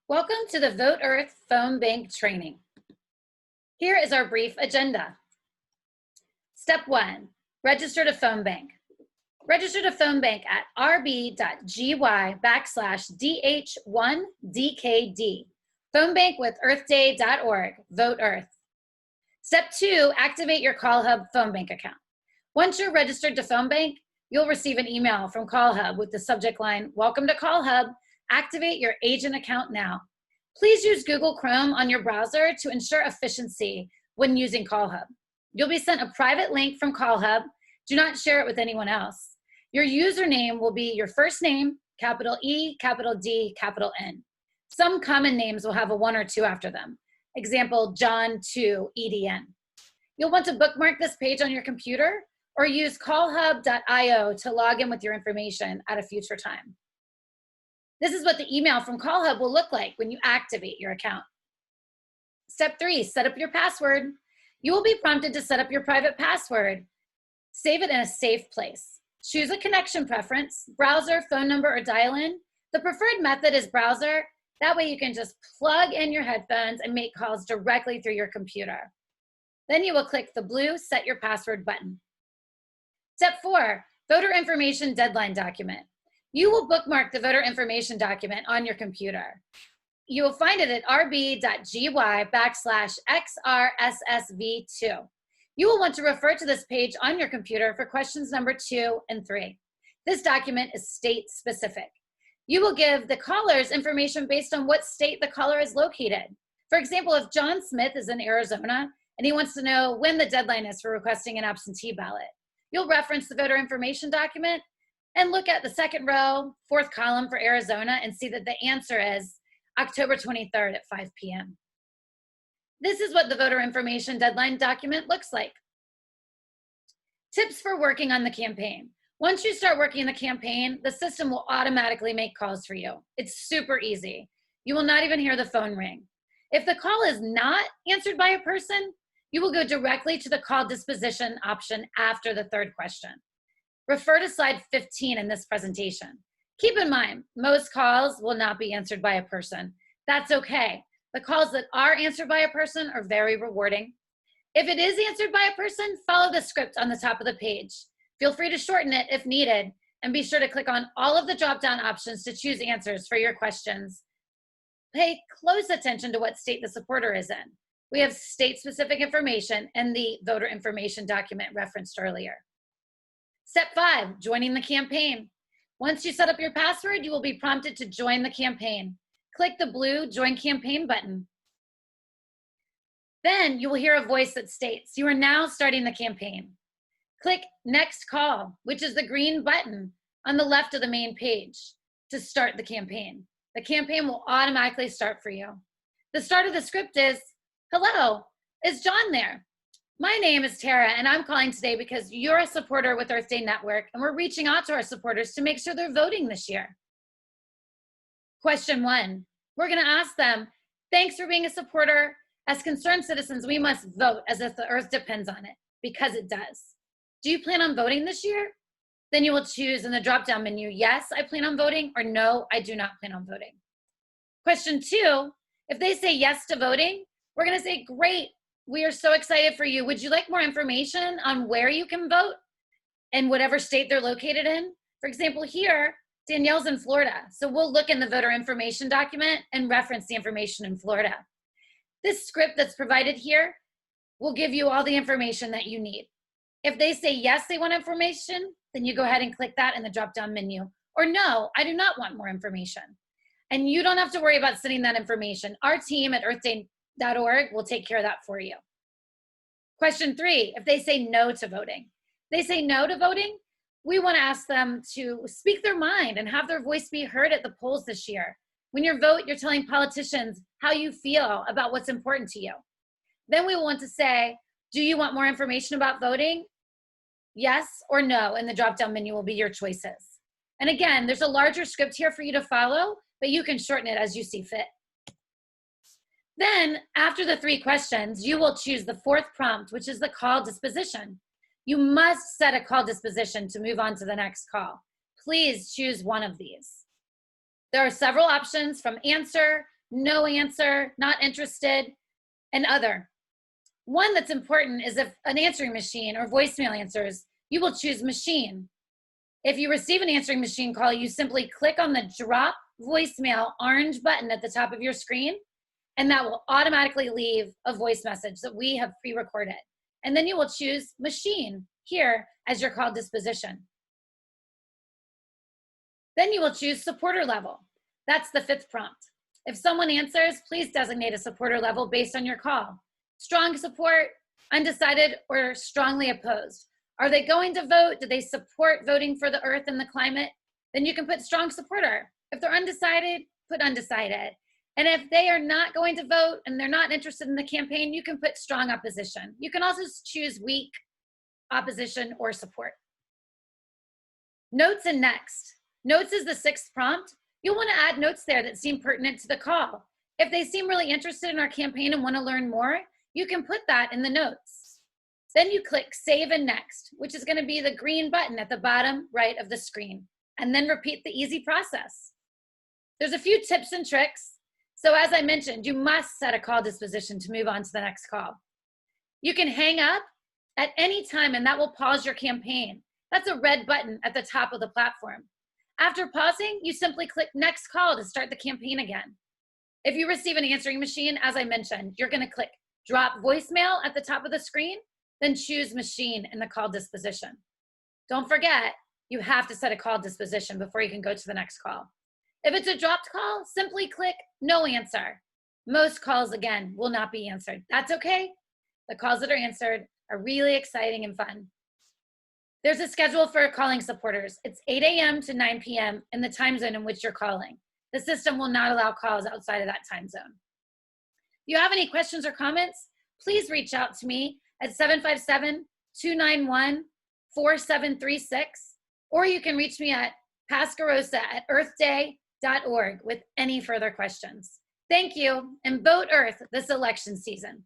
Welcome to the Vote Earth Phone Bank training. Here is our brief agenda. Step 1, register to phone bank. Register to phone bank at rb.gy/dh1dkd. Phone bank with earthday.org, Vote Earth. Step 2, activate your CallHub phone bank account. Once you're registered to phone bank, you'll receive an email from CallHub with the subject line, "Welcome to CallHub. Activate your agent account now." Please use Google Chrome on your browser to ensure efficiency when using CallHub. You'll be sent a private link from CallHub. Do not share it with anyone else. Your username will be your first name, capital E, capital D, capital N. Some common names will have a 1 or 2 after them. Example, John2EDN. You'll want to bookmark this page on your computer or use callhub.io to log in with your information at a future time. This is what the email from CallHub will look like when you activate your account. Step 3, set up your password. You will be prompted to set up your private password. Save it in a safe place. Choose a connection preference, browser, phone number, or dial-in. The preferred method is browser. That way you can just plug in your headphones and make calls directly through your computer. Then you will click the blue Set Your Password button. Step 4, voter information deadline document. You will bookmark the voter information document on your computer. You will find it at rb.gy/xrssv2. You will want to refer to this page on your computer for questions number 2 and 3. This document is state specific. You will give the callers information based on what state the caller is located. For example, if John Smith is in Arizona and he wants to know when the deadline is for requesting an absentee ballot, you'll reference the voter information document and look at the second row, 4th column for Arizona and see that the answer is October 23rd at 5 p.m. This is what the voter information deadline document looks like. Tips for working on the campaign. Once you start working the campaign, the system will automatically make calls for you. It's super easy. You will not even hear the phone ring. If the call is not answered by a person, you will go directly to the call disposition option after the 3rd question. Refer to slide 15 in this presentation. Keep in mind, most calls will not be answered by a person. That's okay. The calls that are answered by a person are very rewarding. If it is answered by a person, follow the script on the top of the page. Feel free to shorten it if needed, and be sure to click on all of the drop-down options to choose answers for your questions. Pay close attention to what state the supporter is in. We have state-specific information in the voter information document referenced earlier. Step 5, joining the campaign. Once you set up your password, you will be prompted to join the campaign. Click the blue Join Campaign button. Then you will hear a voice that states, "You are now starting the campaign." Click Next Call, which is the green button on the left of the main page to start the campaign. The campaign will automatically start for you. The start of the script is, "Hello, is John there? My name is Tara, and I'm calling today because you're a supporter with Earth Day Network, and we're reaching out to our supporters to make sure they're voting this year." Question 1, we're going to ask them, "Thanks for being a supporter. As concerned citizens, we must vote as if the Earth depends on it, because it does. Do you plan on voting this year?" Then you will choose in the drop-down menu, "Yes, I plan on voting," or "No, I do not plan on voting." Question 2, if they say yes to voting, we're going to say, "Great. We are so excited for you. Would you like more information on where you can vote in whatever state they're located in?" For example, here, Danielle's in Florida. So we'll look in the voter information document and reference the information in Florida. This script that's provided here will give you all the information that you need. If they say yes, they want information, then you go ahead and click that in the drop-down menu. Or no, I do not want more information. And you don't have to worry about sending that information. Our team at earthday.org will take care of that for you. Question 3, if they say no to voting. They say no to voting, we want to ask them to speak their mind and have their voice be heard at the polls this year. When you vote, you're telling politicians how you feel about what's important to you. Then we want to say, do you want more information about voting? Yes or no, and the drop-down menu will be your choices. And again, there's a larger script here for you to follow, but you can shorten it as you see fit. Then, after the 3 questions, you will choose the 4th prompt, which is the call disposition. You must set a call disposition to move on to the next call. Please choose one of these. There are several options from answer, no answer, not interested, and other. One that's important is if an answering machine or voicemail answers, you will choose machine. If you receive an answering machine call, you simply click on the drop voicemail orange button at the top of your screen, and that will automatically leave a voice message that we have pre-recorded. And then you will choose machine here as your call disposition. Then you will choose supporter level. That's the 5th prompt. If someone answers, please designate a supporter level based on your call. Strong support, undecided, or strongly opposed. Are they going to vote? Do they support voting for the earth and the climate? Then you can put strong supporter. If they're undecided, put undecided. And if they are not going to vote and they're not interested in the campaign, you can put strong opposition. You can also choose weak opposition or support. Notes and next. Notes is the 6th prompt. You'll want to add notes there that seem pertinent to the call. If they seem really interested in our campaign and want to learn more, you can put that in the notes. Then you click Save and Next, which is going to be the green button at the bottom right of the screen, and then repeat the easy process. There's a few tips and tricks. So as I mentioned, you must set a call disposition to move on to the next call. You can hang up at any time, and that will pause your campaign. That's a red button at the top of the platform. After pausing, you simply click Next Call to start the campaign again. If you receive an answering machine, as I mentioned, you're going to click Drop Voicemail at the top of the screen, then choose Machine in the call disposition. Don't forget, you have to set a call disposition before you can go to the next call. If it's a dropped call, simply click No Answer. Most calls, again, will not be answered. That's okay. The calls that are answered are really exciting and fun. There's a schedule for calling supporters. It's 8 a.m. to 9 p.m. in the time zone in which you're calling. The system will not allow calls outside of that time zone. If you have any questions or comments, please reach out to me at 757-291-4736, or you can reach me at pascarosa@earthday.org with any further questions. Thank you, and vote Earth this election season.